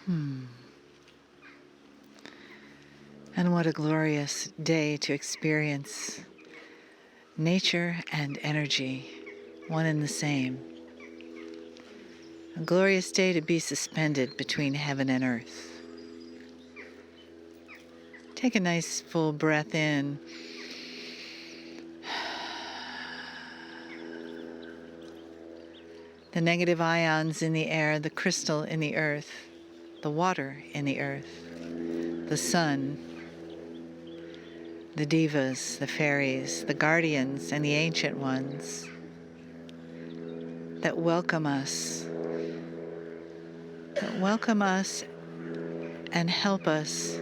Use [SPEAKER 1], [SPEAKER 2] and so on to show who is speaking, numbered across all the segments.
[SPEAKER 1] And what a glorious day to experience nature and energy, one and the same. A glorious day to be suspended between heaven and earth. Take a nice full breath in. The negative ions in the air, the crystal in the earth, the water in the earth, the sun, the devas, the fairies, the guardians, and the ancient ones that welcome us and help us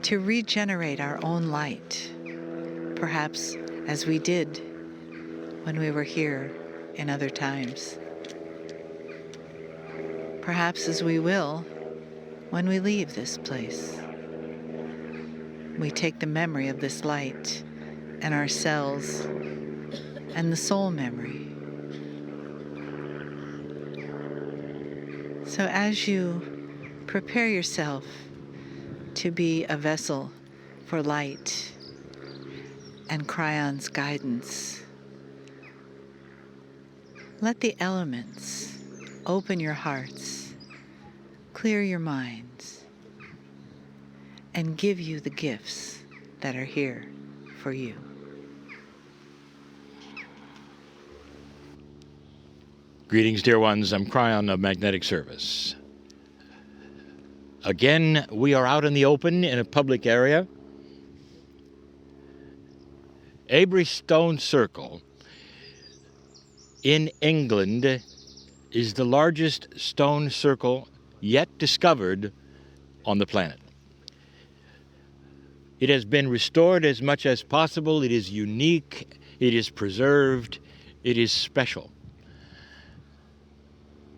[SPEAKER 1] to regenerate our own light, perhaps as we did when we were here in other times. Perhaps as we will when we leave this place. We take the memory of this light and ourselves and the soul memory. So as you prepare yourself to be a vessel for light and Kryon's guidance, let the elements open your hearts, clear your minds, and give you the gifts that are here for you.
[SPEAKER 2] Greetings, dear ones. I'm Kryon of Magnetic Service. Again, we are out in the open in a public area. Avery Stone Circle in England is the largest stone circle yet discovered on the planet. It has been restored as much as possible. It is unique. It is preserved. It is special.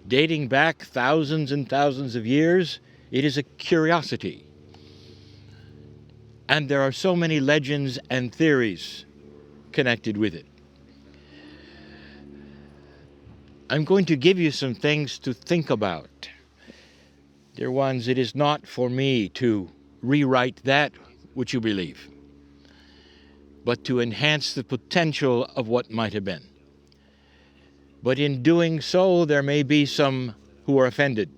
[SPEAKER 2] Dating back thousands and thousands of years, it is a curiosity. And there are so many legends and theories connected with it. I'm going to give you some things to think about. Dear ones, it is not for me to rewrite that which you believe, but to enhance the potential of what might have been. But in doing so, there may be some who are offended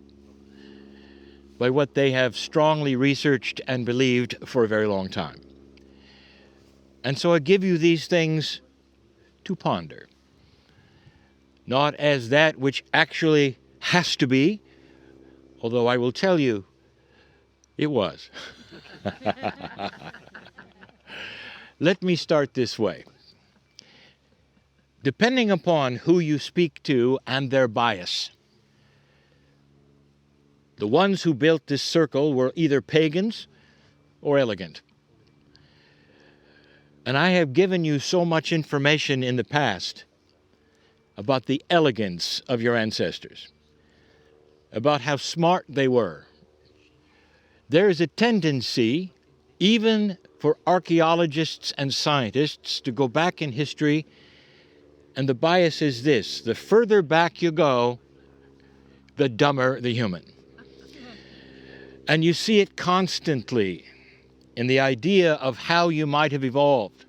[SPEAKER 2] by what they have strongly researched and believed for a very long time. And so I give you these things to ponder, not as that which actually has to be, although I will tell you it was. Let me start this way. Depending upon who you speak to and their bias, the ones who built this circle were either pagans or elegant. And I have given you so much information in the past about the elegance of your ancestors, about how smart they were. There is a tendency, even for archaeologists and scientists, to go back in history, and the bias is this: the further back you go, the dumber the human. And you see it constantly in the idea of how you might have evolved.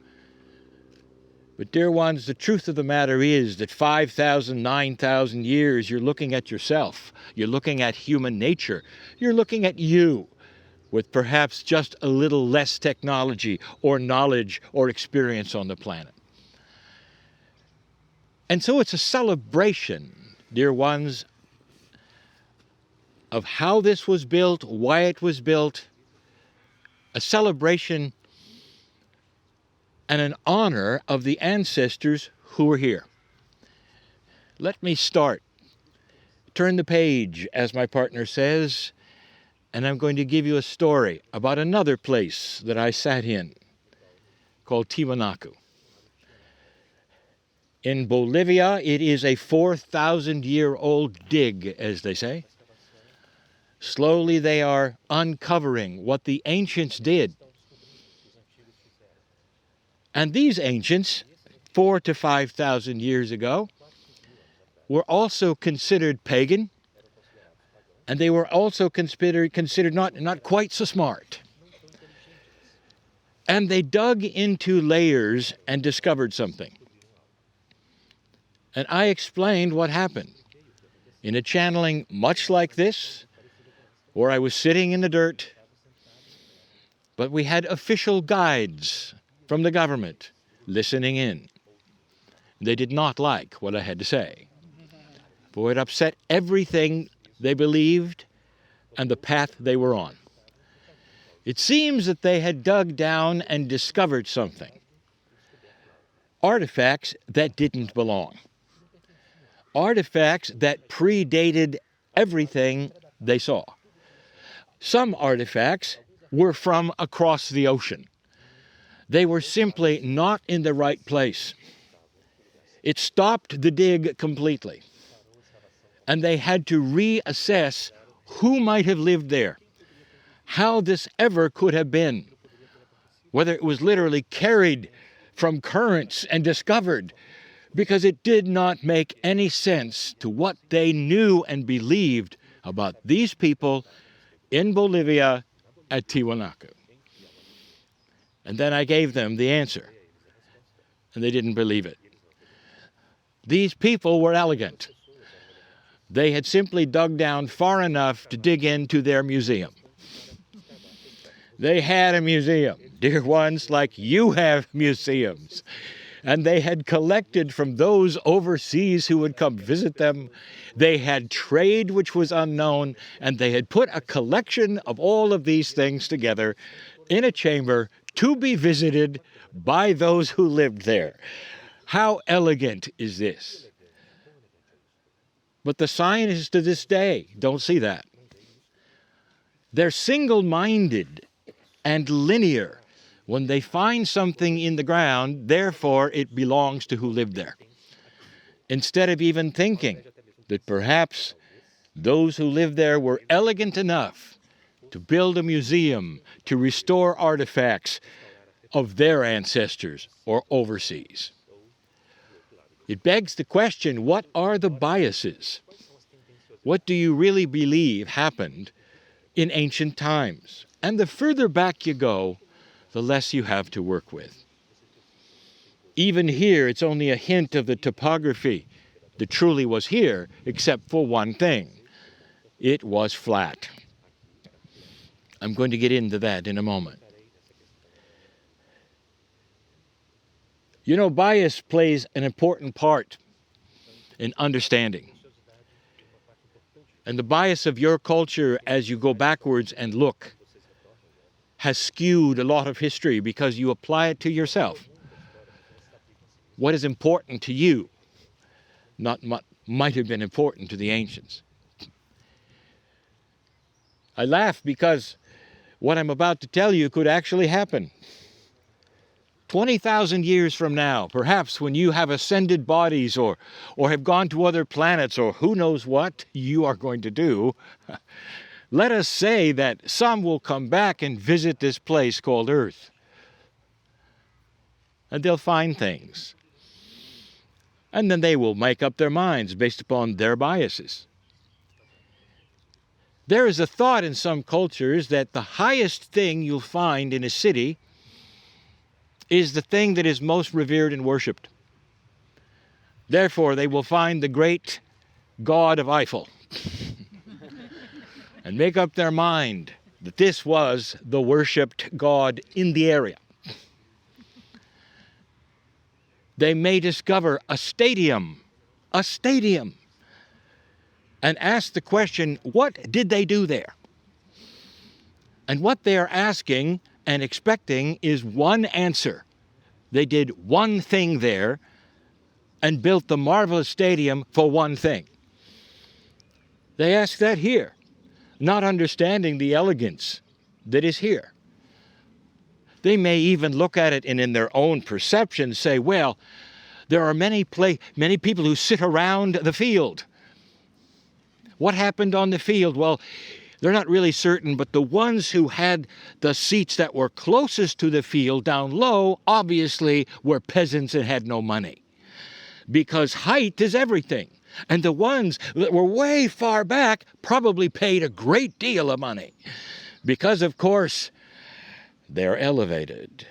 [SPEAKER 2] But dear ones, the truth of the matter is that 5,000, 9,000 years, you're looking at yourself. You're looking at human nature. You're looking at you with perhaps just a little less technology or knowledge or experience on the planet. And so it's a celebration, dear ones, of how this was built, why it was built, a celebration and an honor of the ancestors who were here. Let me start. Turn the page, as my partner says, and I'm going to give you a story about another place that I sat in called Tiahuanaco. In Bolivia, it is a 4,000-year-old dig, as they say. Slowly they are uncovering what the ancients did. And these ancients, 4,000 to 5,000 years ago, were also considered pagan, And they were also considered not quite so smart. And they dug into layers and discovered something. And I explained what happened in a channeling much like this, where I was sitting in the dirt, but we had official guides from the government listening in. They did not like what I had to say, for it upset everything they believed and the path they were on. It seems that they had dug down and discovered something. Artifacts that didn't belong. Artifacts that predated everything they saw. Some artifacts were from across the ocean. They were simply not in the right place. It stopped the dig completely. And they had to reassess who might have lived there, how this ever could have been, whether it was literally carried from currents and discovered, because it did not make any sense to what they knew and believed about these people in Bolivia at Tiahuanaco. And then I gave them the answer, and they didn't believe it. These people were elegant. They had simply dug down far enough to dig into their museum. They had a museum, dear ones, like you have museums. And they had collected from those overseas who would come visit them. They had trade which was unknown, and they had put a collection of all of these things together in a chamber to be visited by those who lived there. How elegant is this? But the scientists to this day don't see that. They're single-minded and linear. When they find something in the ground, therefore it belongs to who lived there. Instead of even thinking that perhaps those who lived there were elegant enough to build a museum, to restore artifacts of their ancestors or overseas. It begs the question, what are the biases? What do you really believe happened in ancient times? And the further back you go, the less you have to work with. Even here, it's only a hint of the topography that truly was here, except for one thing. It was flat. I'm going to get into that in a moment. You know, bias plays an important part in understanding. And the bias of your culture, as you go backwards and look, has skewed a lot of history because you apply it to yourself. What is important to you, not what might have been important to the ancients. I laugh because what I'm about to tell you could actually happen. 20,000 years from now, perhaps when you have ascended bodies or have gone to other planets or who knows what you are going to do, let us say that some will come back and visit this place called Earth. And they'll find things. And then they will make up their minds based upon their biases. There is a thought in some cultures that the highest thing you'll find in a city is the thing that is most revered and worshipped. Therefore, they will find the great god of Eiffel and make up their mind that this was the worshipped god in the area. They may discover a stadium, and ask the question, what did they do there? And what they are asking and expecting is one answer. They did one thing there and built the marvelous stadium for one thing. They ask that here, not understanding the elegance that is here. They may even look at it and in their own perception say, well, there are many people who sit around the field. What happened on the field? Well, they're not really certain, but the ones who had the seats that were closest to the field down low obviously were peasants and had no money. because height is everything. And the ones that were way far back probably paid a great deal of money because, of course, they're elevated.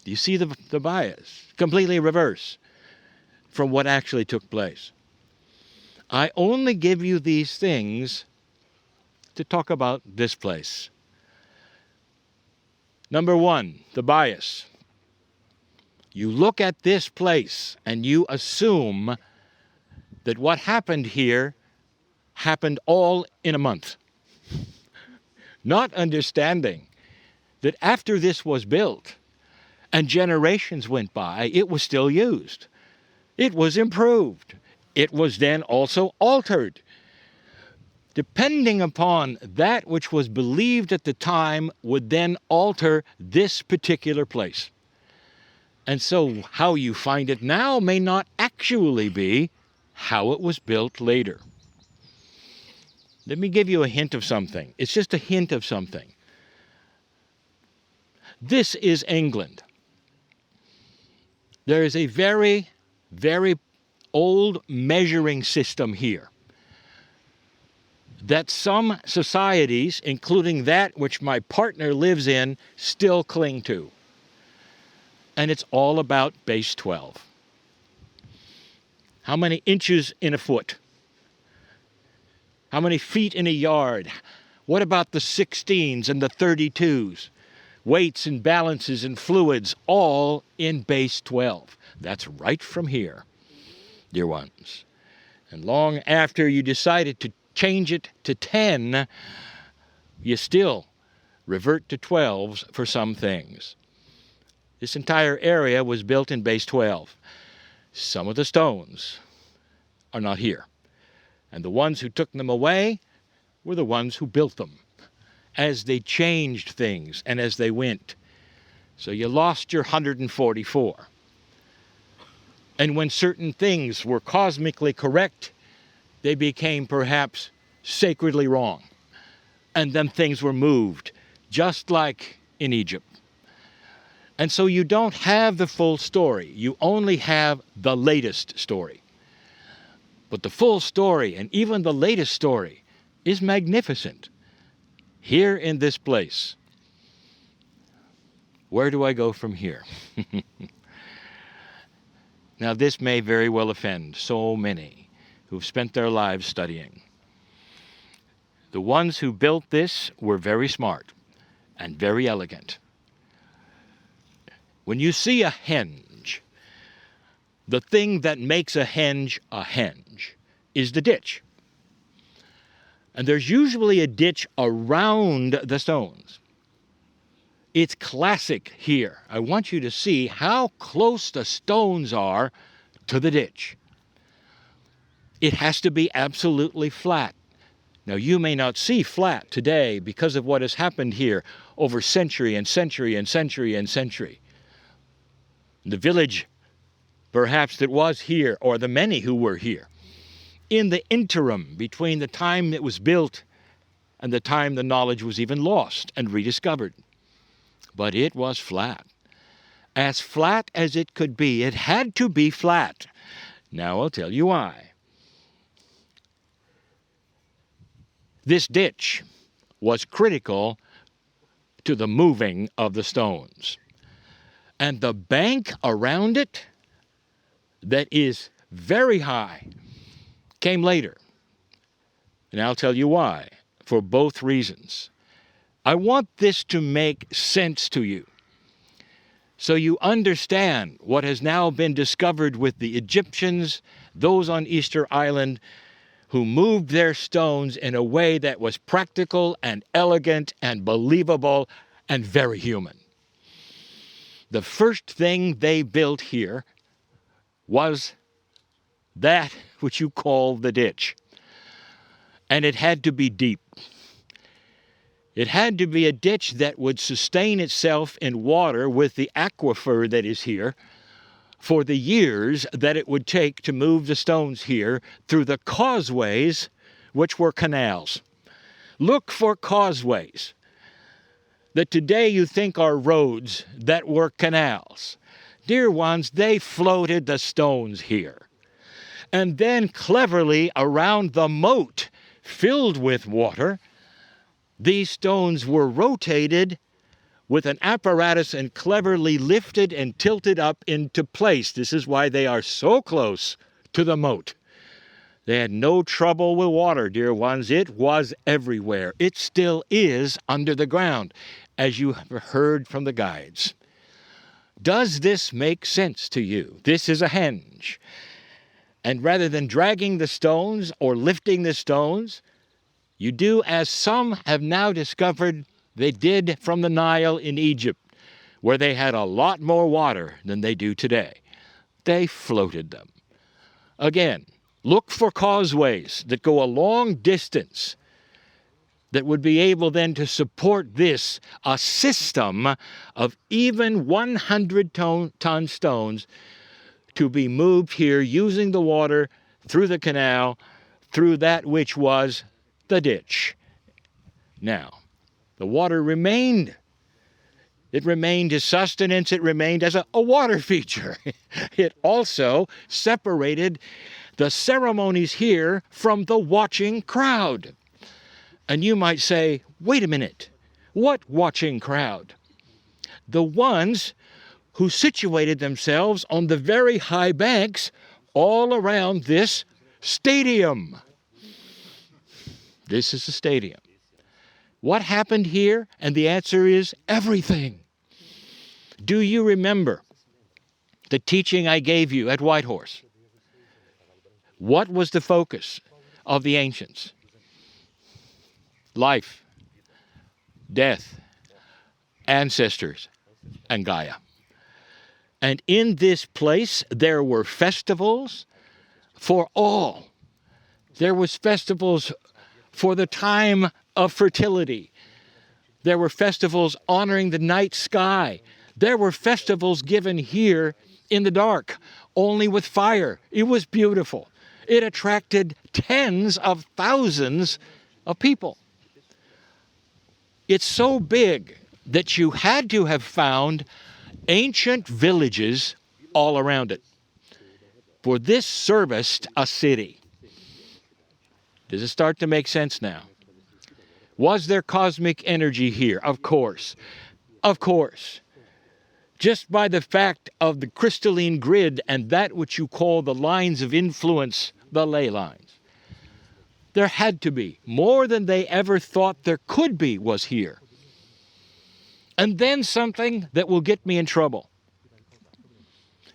[SPEAKER 2] Do you see the bias? Completely reverse from what actually took place. I only give you these things to talk about this place. Number one, the bias. You look at this place and you assume that what happened here happened all in a month. Not understanding that after this was built and generations went by, it was still used. It was improved. It was then also altered, depending upon that which was believed at the time would then alter this particular place. And so how you find it now may not actually be how it was built later. Let me give you a hint of something. It's just a hint of something. This is England. There is a very, very old measuring system here that some societies, including that which my partner lives in, still cling to. And it's all about base 12. How many inches in a foot? How many feet in a yard? What about the 16s and the 32s? Weights and balances and fluids, all in base 12. That's right from here, dear ones. And long after you decided to change it to 10, you still revert to 12s for some things. This entire area was built in base 12. Some of the stones are not here. And the ones who took them away were the ones who built them as they changed things and as they went. So you lost your 144. And when certain things were cosmically correct, they became perhaps sacredly wrong. And then things were moved, just like in Egypt. And so you don't have the full story. You only have the latest story. But the full story, and even the latest story, is magnificent. Here in this place. Where do I go from here? Now, this may very well offend so many who've spent their lives studying. The ones who built this were very smart and very elegant. When you see a henge, the thing that makes a henge is the ditch. And there's usually a ditch around the stones. It's classic here. I want you to see how close the stones are to the ditch. It has to be absolutely flat. Now, you may not see flat today because of what has happened here over century and century and century and century. The village, perhaps, that was here, or the many who were here, in the interim between the time it was built and the time the knowledge was even lost and rediscovered. But it was flat. As flat as it could be. It had to be flat. Now I'll tell you why. This ditch was critical to the moving of the stones. And the bank around it, that is very high, came later. And I'll tell you why, for both reasons. I want this to make sense to you, so you understand what has now been discovered with the Egyptians, those on Easter Island, who moved their stones in a way that was practical and elegant and believable and very human. The first thing they built here was that which you call the ditch. And it had to be deep. It had to be a ditch that would sustain itself in water with the aquifer that is here for the years that it would take to move the stones here through the causeways, which were canals. Look for causeways that today you think are roads that were canals. Dear ones, they floated the stones here. And then cleverly around the moat filled with water, these stones were rotated with an apparatus and cleverly lifted and tilted up into place. This is why they are so close to the moat. They had no trouble with water, dear ones. It was everywhere. It still is under the ground, as you have heard from the guides. Does this make sense to you? This is a henge. And rather than dragging the stones or lifting the stones, you do as some have now discovered they did from the Nile in Egypt, where they had a lot more water than they do today. They floated them. Again, look for causeways that go a long distance that would be able then to support this, a system of even 100-ton stones to be moved here using the water through the canal, through that which was the ditch. Now, the water remained. It remained as sustenance. It remained as a water feature. It also separated the ceremonies here from the watching crowd. And you might say, wait a minute, what watching crowd? The ones who situated themselves on the very high banks all around this stadium. This is the stadium. What happened here? And the answer is everything. Do you remember the teaching I gave you at Whitehorse? What was the focus of the ancients? Life, death, ancestors, and Gaia. And in this place, there were festivals for all. There was festivals for the time of fertility. There were festivals honoring the night sky. There were festivals given here in the dark, only with fire. It was beautiful. It attracted tens of thousands of people. It's so big that you had to have found ancient villages all around it. For this serviced a city. Does it start to make sense now? Was there cosmic energy here? Of course. Of course. Just by the fact of the crystalline grid and that which you call the lines of influence, the ley lines. There had to be. More than they ever thought there could be was here. And then something that will get me in trouble.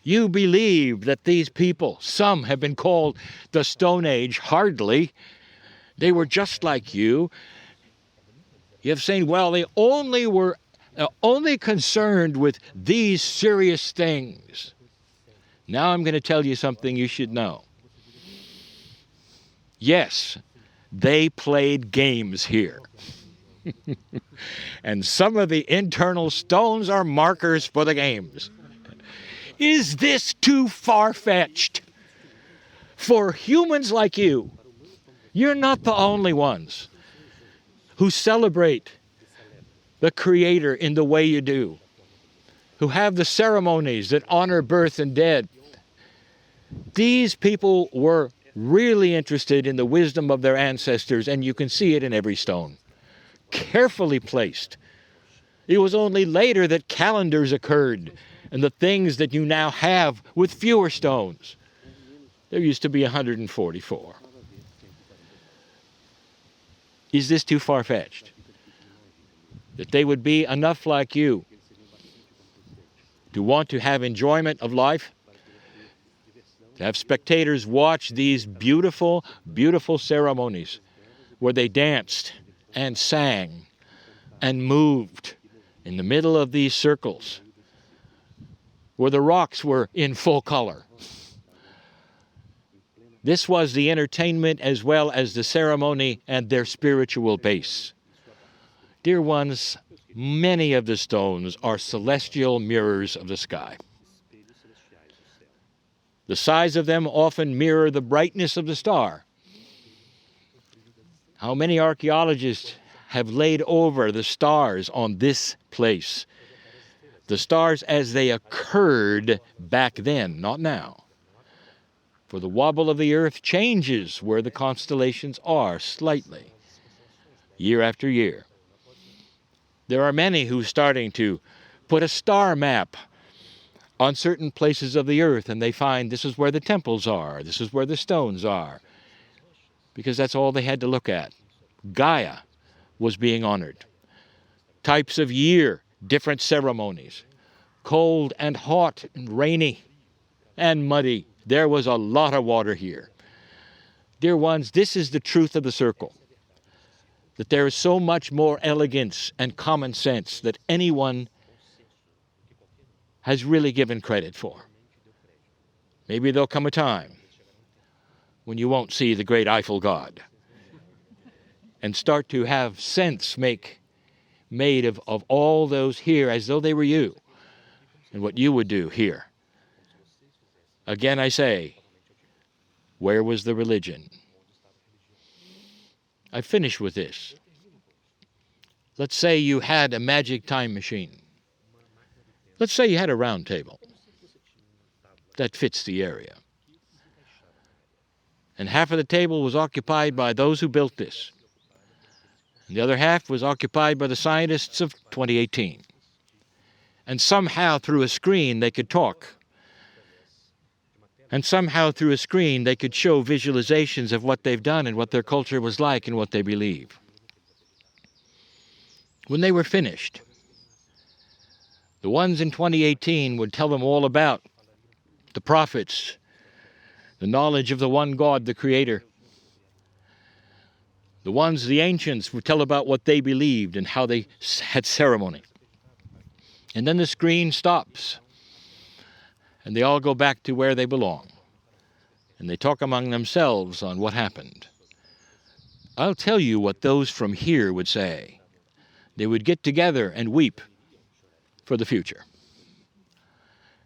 [SPEAKER 2] You believe that these people, some have been called the Stone Age, hardly. They were just like you. You have saying, well, they only were only concerned with these serious things. Now I'm going to tell you something you should know. Yes, they played games here. And some of the internal stones are markers for the games. Is this too far-fetched? For humans like you, you're not the only ones who celebrate the Creator in the way you do, who have the ceremonies that honor birth and dead. These people were really interested in the wisdom of their ancestors, and you can see it in every stone. Carefully placed. It was only later that calendars occurred, and the things that you now have with fewer stones. There used to be 144. Is this too far-fetched? That they would be enough like you to want to have enjoyment of life? To have spectators watch these beautiful, beautiful ceremonies where they danced and sang and moved in the middle of these circles, where the rocks were in full color. This was the entertainment as well as the ceremony and their spiritual base. Dear ones, many of the stones are celestial mirrors of the sky. The size of them often mirror the brightness of the star. How many archaeologists have laid over the stars on this place? the stars as they occurred back then, not now. For the wobble of the earth changes where the constellations are slightly, year after year. There are many who are starting to put a star map on certain places of the earth, and they find this is where the temples are, this is where the stones are, because that's all they had to look at. Gaia was being honored. Types of year, different ceremonies. Cold and hot and rainy and muddy. There was a lot of water here. Dear ones, this is the truth of the circle. That there is so much more elegance and common sense that anyone has really given credit for. Maybe there'll come a time when you won't see the great Eiffel God and start to have sense made of all those here as though they were you and what you would do here. Again, I say, where was the religion? I finish with this. Let's say you had a magic time machine. Let's say you had a round table that fits the area. And half of the table was occupied by those who built this. And the other half was occupied by the scientists of 2018. And somehow through a screen they could talk. And somehow through a screen they could show visualizations of what they've done and what their culture was like and what they believe. When they were finished, the ones in 2018 would tell them all about the prophets, the knowledge of the one God, the Creator. The ancients, would tell about what they believed and how they had ceremony. And then the screen stops, and they all go back to where they belong. And they talk among themselves on what happened. I'll tell you what those from here would say. They would get together and weep for the future.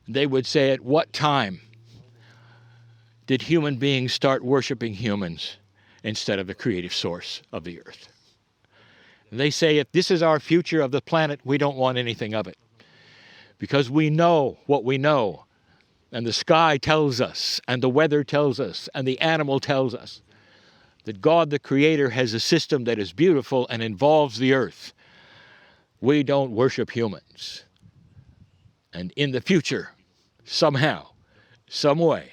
[SPEAKER 2] They would say, at what time did human beings start worshiping humans instead of the creative source of the earth? They say, if this is our future of the planet, we don't want anything of it. Because we know what we know. And the sky tells us, and the weather tells us, and the animal tells us that God, the Creator, has a system that is beautiful and involves the earth. We don't worship humans. And in the future, somehow, some way,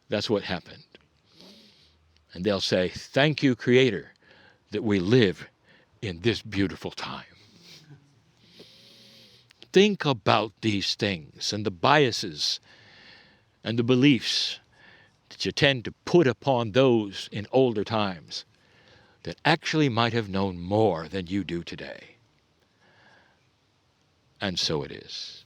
[SPEAKER 2] that's what happened. And they'll say, thank you, Creator, that we live in this beautiful time. Think about these things and the biases and the beliefs that you tend to put upon those in older times that actually might have known more than you do today. And so it is.